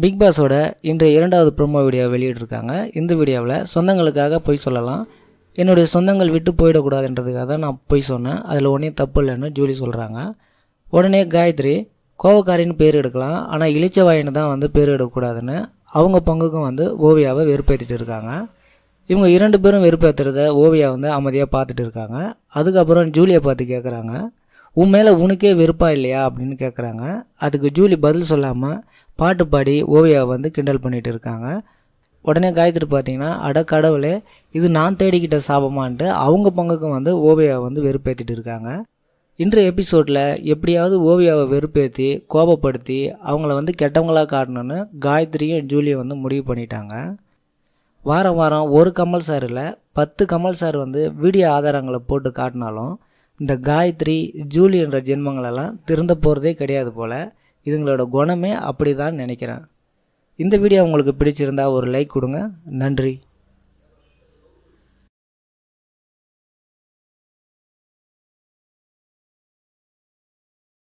Big பாஸோட இன்றைய இரண்டாவது promo video வெளியிட்டிருக்காங்க. இந்த வீடியோவில் சொந்தங்களுக்காக பொய் சொல்லலாம், என்னுடைய சொந்தங்கள் விட்டு போயிடக்கூடாதுன்றதுக்காக தான் நான் பொய் சொன்னேன், அதில் ஒன்றும் தப்பு இல்லைன்னு ஜூலி சொல்கிறாங்க. உடனே காயத்ரி கோவக்காரின்னு பேர் எடுக்கலாம், ஆனால் இளிச்சவாயின்னு தான் பேர் எடுக்கக்கூடாதுன்னு அவங்க பங்குக்கும் ஓவியாவை வெறுப்பேற்றிட்டு இருக்காங்க. இவங்க 2 பேரும் வெறுப்பேற்றுறத ஓவியா அமைதியாக பார்த்துட்டு இருக்காங்க. அதுக்கப்புறம் ஜூலியை பார்த்து கேட்குறாங்க, உன் மேலே உனக்கே வெறுப்பா இல்லையா அப்படின்னு கேட்குறாங்க. அதுக்கு ஜூலி பதில் சொல்லாமல் பாட்டு பாடி ஓவியாவை கிண்டல் பண்ணிட்டு இருக்காங்க. உடனே காயத்ரி பார்த்தீங்கன்னா, அட கடவுளே, இது நான் தேடிக்கிட்ட சாபமான்ட்டு அவங்க பங்குக்கும் ஓவியாவை வெறுப்பேற்றிட்டு இருக்காங்க. இன்றைய எபிசோடில் எப்படியாவது ஓவியாவை வெறுப்பேற்றி கோபப்படுத்தி அவங்கள கெட்டவங்களாக காட்டணுன்னு காயத்ரியும் ஜூலியும் முடிவு பண்ணிட்டாங்க. வாரம் வாரம் ஒரு கமல் சார் இல்லை 10 கமல் சார் வீடியோ ஆதாரங்களை போட்டு காட்டினாலும் இந்த காயத்ரி ஜூலி என்ற ஜென்மங்களெல்லாம் திருந்த போகிறதே கிடையாது போல். இதுங்களோட குணமே அப்படி தான் நினைக்கிறேன். இந்த வீடியோ உங்களுக்கு பிடிச்சிருந்தா ஒரு லைக் கொடுங்க. நன்றி.